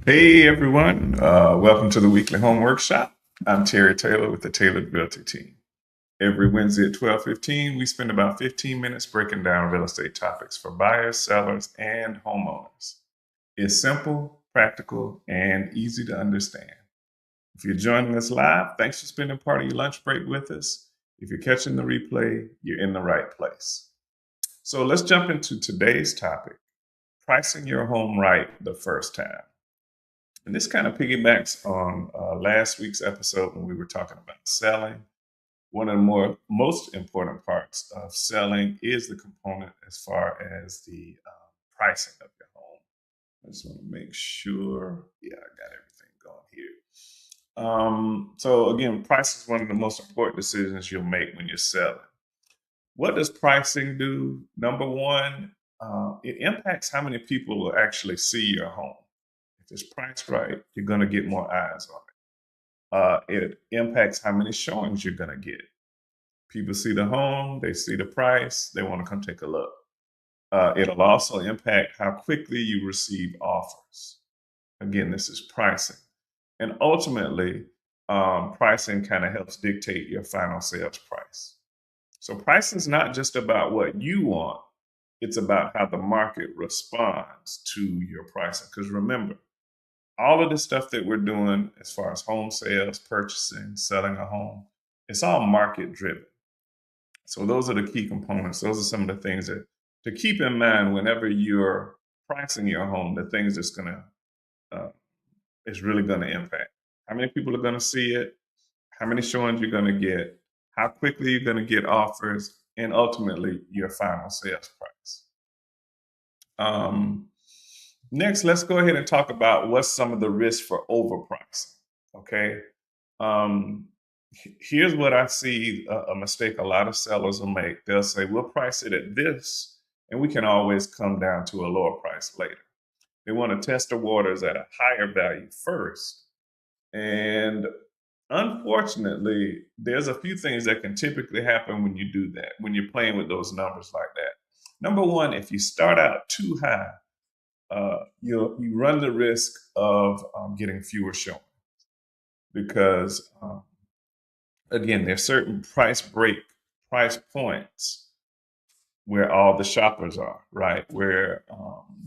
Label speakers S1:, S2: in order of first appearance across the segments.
S1: Hey everyone, welcome to the weekly home workshop. I'm Terry Taylor with the Tailored Realty team. Every Wednesday at 12:15, we spend about 15 minutes breaking down real estate topics for buyers, sellers, and homeowners. It's simple, practical, and easy to understand. If you're joining us live, thanks for spending part of your lunch break with us. If you're catching the replay, you're in the right place. So let's jump into today's topic, pricing your home right the first time. And this kind of piggybacks on last week's episode when we were talking about selling. One of the most important parts of selling is the component as far as the pricing of your home. I just want to make sure, yeah, I got everything going here. So again, price is one of the most important decisions you'll make when you're selling. What does pricing do? Number one, it impacts how many people will actually see your home. If it's priced right, you're going to get more eyes on it. It impacts how many showings you're going to get. People see the home, they see the price, they want to come take a look. It'll also impact how quickly you receive offers. Again, this is pricing. And ultimately, pricing kind of helps dictate your final sales price. So pricing is not just about what you want, it's about how the market responds to your pricing. Because remember, all of the stuff that we're doing as far as home sales, purchasing, selling a home, it's all market driven. So those are the key components. Those are some of the things that to keep in mind whenever you're pricing your home, the things that's it's really gonna impact. How many people are gonna see it, how many showings you're gonna get, how quickly you're gonna get offers, and ultimately your final sales price. Next, let's go ahead and talk about what's some of the risks for overpricing. Okay. Um, Here's what I see a mistake a lot of sellers will make. They'll say, we'll price it at this, and we can always come down to a lower price later. They want to test the waters at a higher value first. And unfortunately, there's a few things that can typically happen when you do that, when you're playing with those numbers like that. Number one, if you start out too high, you run the risk of getting fewer showings because again, there's certain price points where all the shoppers are, right? Where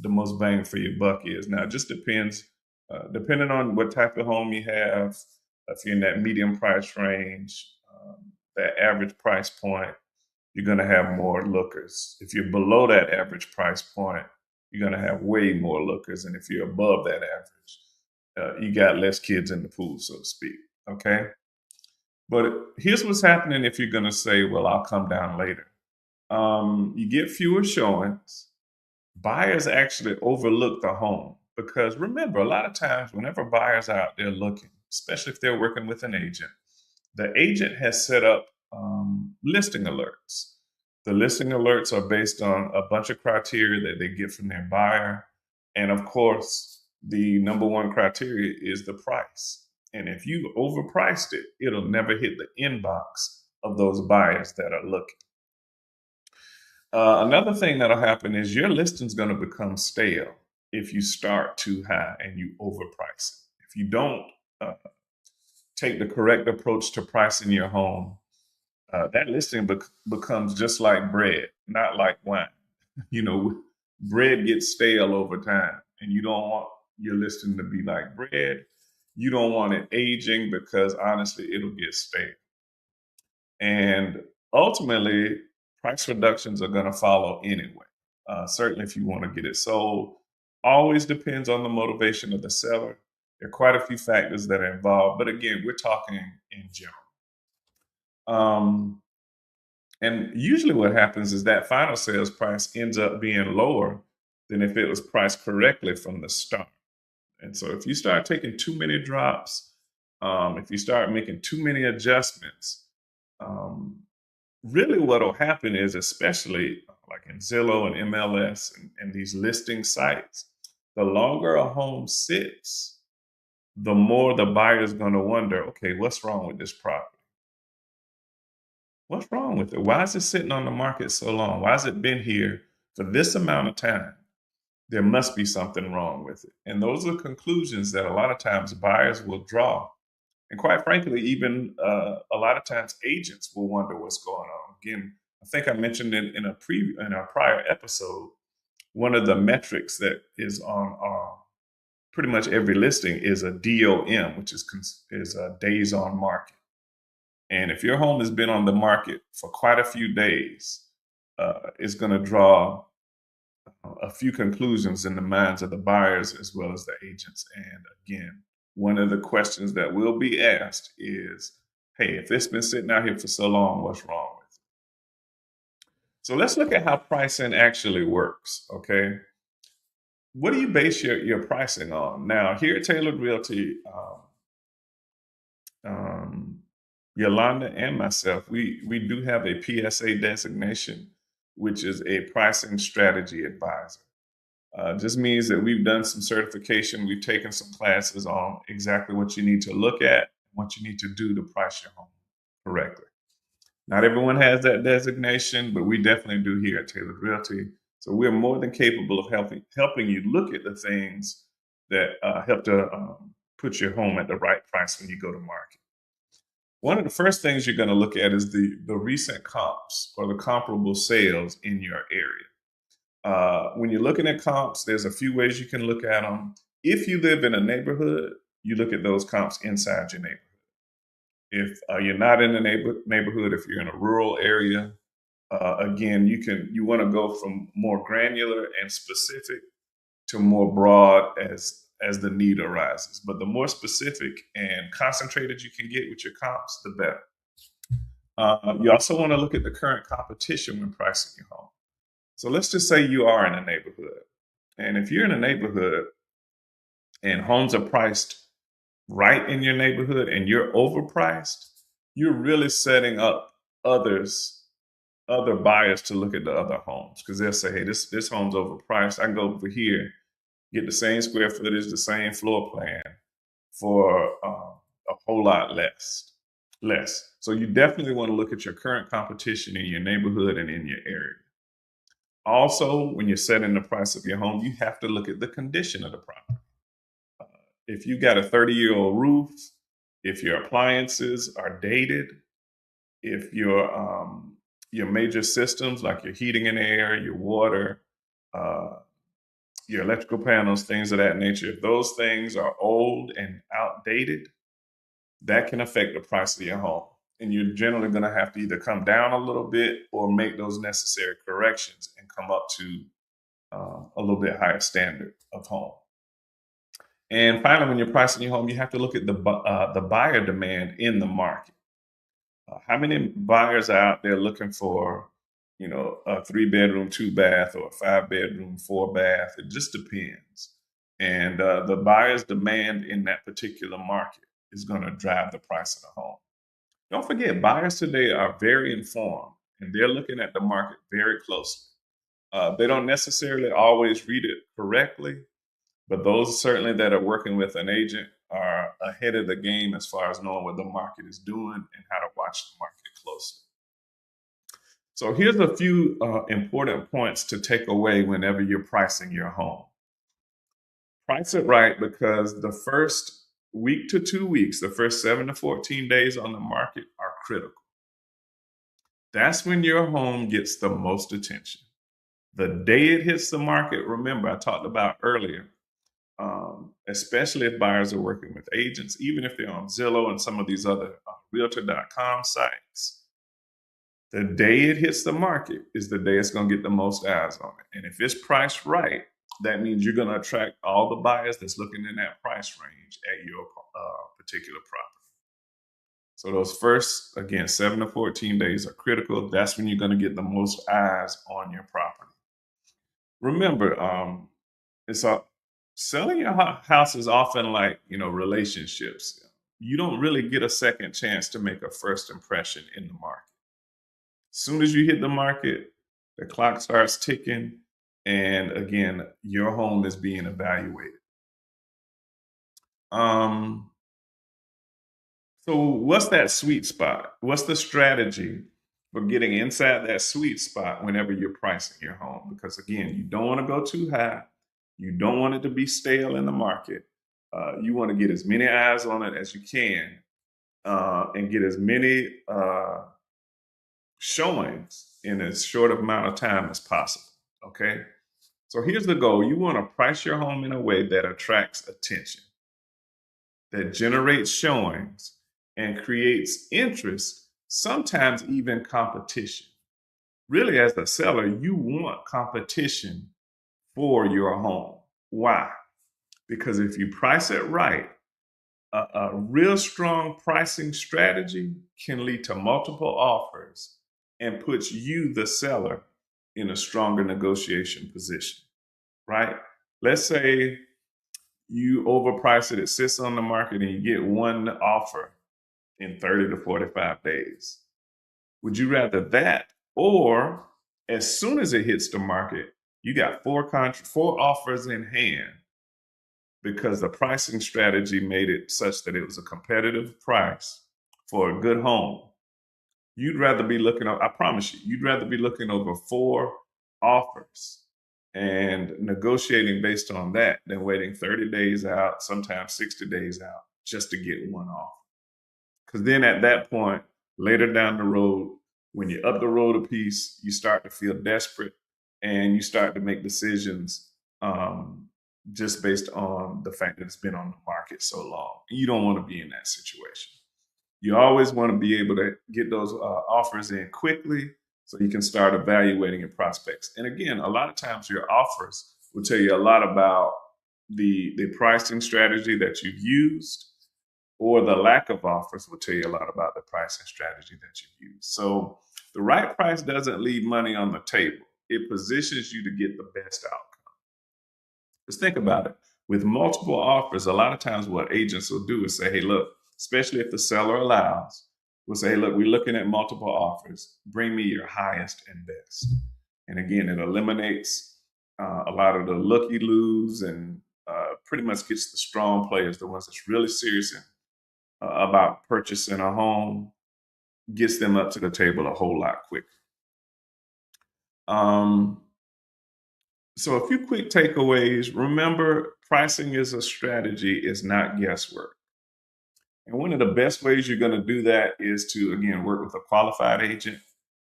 S1: the most bang for your buck is. Now, it just depends, depending on what type of home you have. If you're in that medium price range, that average price point, you're going to have more lookers. If you're below that average price point, you're going to have way more lookers. And if you're above that average, you got less kids in the pool, so to speak. Okay. But here's what's happening if you're going to say, well, I'll come down later. You get fewer showings. Buyers actually overlook the home because remember, a lot of times whenever buyers are out there looking, especially if they're working with an agent, the agent has set up listing alerts. The listing alerts are based on a bunch of criteria that they get from their buyer. And of course, the number one criteria is the price. And if you overpriced it, it'll never hit the inbox of those buyers that are looking. Another thing that'll happen is your listing's going to become stale if you start too high and you overprice it. If you don't uh, take the correct approach to pricing your home, that listing becomes just like bread, not like wine. You know, bread gets stale over time, and you don't want your listing to be like bread. You don't want it aging because honestly, it'll get stale. And ultimately, price reductions are going to follow anyway. Certainly, if you want to get it sold, always depends on the motivation of the seller. There are quite a few factors that are involved, but again, we're talking in general. Um, and usually, what happens is that final sales price ends up being lower than if it was priced correctly from the start. And so, if you start taking too many drops, If you start making too many adjustments, um, really what'll happen is, especially like in Zillow and MLS and these listing sites, the longer a home sits, the more the buyer's going to wonder, okay, what's wrong with this property? What's wrong with it? Why is it sitting on the market so long? Why has it been here for this amount of time? There must be something wrong with it. And those are conclusions that a lot of times buyers will draw. And quite frankly, even a lot of times agents will wonder what's going on. Again, I think I mentioned in a prior episode, one of the metrics that is on pretty much every listing is a DOM, which is a days on market. And if your home has been on the market for quite a few days, it's going to draw a few conclusions in the minds of the buyers as well as the agents. And again, one of the questions that will be asked is, hey, if it's been sitting out here for so long, what's wrong with it? So let's look at how pricing actually works. Okay. What do you base your pricing on? Now, here at Tailored Realty, um, Yolanda and myself, we do have a PSA designation, which is a pricing strategy advisor. Just means that we've done some certification, we've taken some classes on exactly what you need to look at, what you need to do to price your home correctly. Not everyone has that designation, but we definitely do here at Tailored Realty. So we're more than capable of helping you look at the things that help to put your home at the right price when you go to market. One of the first things you're going to look at is the recent comps or the comparable sales in your area. When you're looking at comps, there's a few ways you can look at them. If you live in a neighborhood, you look at those comps inside your neighborhood. If you're not in a neighborhood, if you're in a rural area, again, you want to go from more granular and specific to more broad as the need arises. But the more specific and concentrated you can get with your comps, the better. You also want to look at the current competition when pricing your home. So let's just say you are in a neighborhood. And if you're in a neighborhood and homes are priced right in your neighborhood and you're overpriced, you're really setting up other buyers to look at the other homes because they'll say, hey, this home's overpriced. I can go over here, get the same square footage, the same floor plan for a whole lot less. So you definitely want to look at your current competition in your neighborhood and in your area. Also, when you're setting the price of your home, you have to look at the condition of the property. If you got a 30-year-old roof, if your appliances are dated, if your major systems like your heating and air, your water, uh, your electrical panels, things of that nature, if those things are old and outdated, that can affect the price of your home. And you're generally going to have to either come down a little bit or make those necessary corrections and come up to a little bit higher standard of home. And finally, when you're pricing your home, you have to look at the buyer demand in the market. How many buyers are out there looking for, a 3-bedroom, 2-bath, or a 5-bedroom, 4-bath? It just depends. And the buyer's demand in that particular market is going to drive the price of the home. Don't forget, buyers today are very informed and they're looking at the market very closely. They don't necessarily always read it correctly, but those certainly that are working with an agent are ahead of the game as far as knowing what the market is doing and how to watch the market closely. So here's a few important points to take away whenever you're pricing your home. Price it right because the first week to 2 weeks, the first 7 to 14 days on the market are critical. That's when your home gets the most attention. The day it hits the market, remember, I talked about earlier, especially if buyers are working with agents, even if they're on Zillow and some of these other realtor.com sites, the day it hits the market is the day it's going to get the most eyes on it. And if it's priced right, that means you're going to attract all the buyers that's looking in that price range at your particular property. So those first, again, 7 to 14 days are critical. That's when you're going to get the most eyes on your property. Remember, it's selling your house is often like relationships. you don't really get a second chance to make a first impression in the market. As soon as you hit the market, the clock starts ticking, and again, your home is being evaluated. Um, so, what's that sweet spot? What's the strategy for getting inside that sweet spot whenever you're pricing your home? Because again, you don't want to go too high. You don't want it to be stale in the market. You want to get as many eyes on it as you can, and get as many showings in as short amount of time as possible. Okay. So here's the goal: you want to price your home in a way that attracts attention, that generates showings, and creates interest, sometimes even competition. Really, as a seller, you want competition for your home. Why? Because if you price it right, a real strong pricing strategy can lead to multiple offers and puts you, the seller, in a stronger negotiation position, right? Let's say you overprice it, it sits on the market, and you get one offer in 30 to 45 days. Would you rather that, or as soon as it hits the market, you got four offers in hand because the pricing strategy made it such that it was a competitive price for a good home? You'd rather be looking, I promise you, you'd rather be looking over four offers and negotiating based on that than waiting 30 days out, sometimes 60 days out, just to get one offer. Because then at that point, later down the road, when you're up the road a piece, you start to feel desperate and you start to make decisions, just based on the fact that it's been on the market so long. You don't want to be in that situation. You always want to be able to get those offers in quickly so you can start evaluating your prospects. And again, a lot of times your offers will tell you a lot about the pricing strategy that you've used, or the lack of offers will tell you a lot about the pricing strategy that you've used. So the right price doesn't leave money on the table. It positions you to get the best outcome. Just think about it. With multiple offers, a lot of times what agents will do is say, hey, look, especially if the seller allows, we'll say, hey, look, we're looking at multiple offers. Bring me your highest and best. And again, it eliminates a lot of the looky-loos and pretty much gets the strong players, the ones that's really serious about purchasing a home, gets them up to the table a whole lot quicker. Um, so a few quick takeaways. Remember, pricing is a strategy, it's not guesswork. And one of the best ways you're going to do that is to, again, work with a qualified agent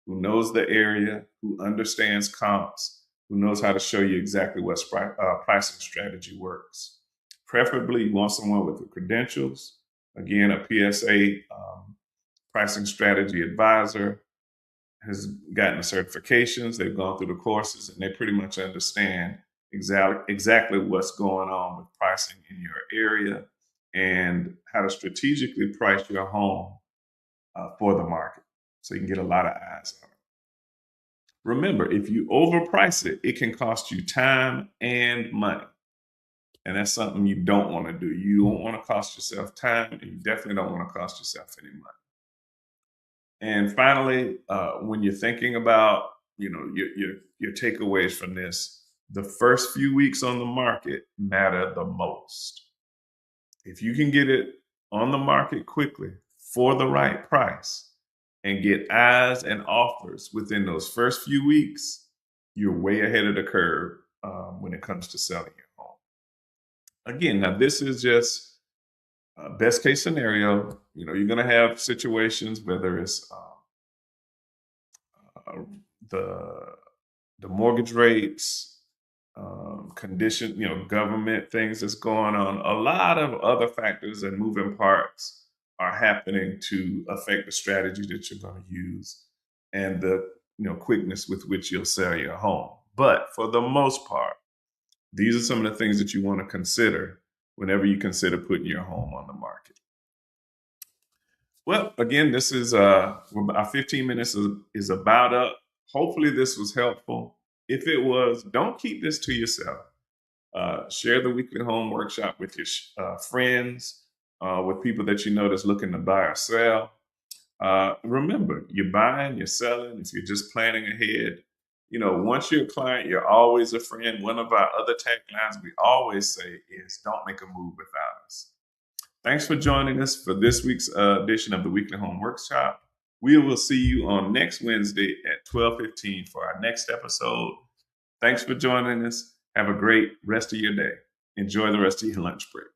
S1: who knows the area, who understands comps, who knows how to show you exactly what pricing strategy works. Preferably, you want someone with the credentials. Again, a PSA pricing strategy advisor has gotten the certifications, they've gone through the courses, and they pretty much understand exactly what's going on with pricing in your area and how to strategically price your home for the market so you can get a lot of eyes on it. Remember, if you overprice it, it can cost you time and money. And that's something you don't want to do. You don't want to cost yourself time, and you definitely don't want to cost yourself any money. And finally, when you're thinking about, your takeaways from this, the first few weeks on the market matter the most. If you can get it on the market quickly for the right price and get eyes and offers within those first few weeks, you're way ahead of the curve when it comes to selling your home. Again, now this is just best case scenario. You're going to have situations, whether it's the mortgage rates, condition, government things that's going on. A lot of other factors and moving parts are happening to affect the strategy that you're going to use and the quickness with which you'll sell your home. But for the most part, these are some of the things that you want to consider whenever you consider putting your home on the market. Well, again, this is our 15 minutes is about up. Hopefully this was helpful. If it was, don't keep this to yourself. Share the weekly home workshop with your friends. with people that you know that's looking to buy or sell. Remember, you're buying, you're selling. If you're just planning ahead, once you're a client, you're always a friend. One of our other taglines we always say is don't make a move without us. Thanks for joining us for this week's edition of the Weekly Home Workshop. We will see you on next Wednesday at 12:15 for our next episode. Thanks for joining us. Have a great rest of your day. Enjoy the rest of your lunch break.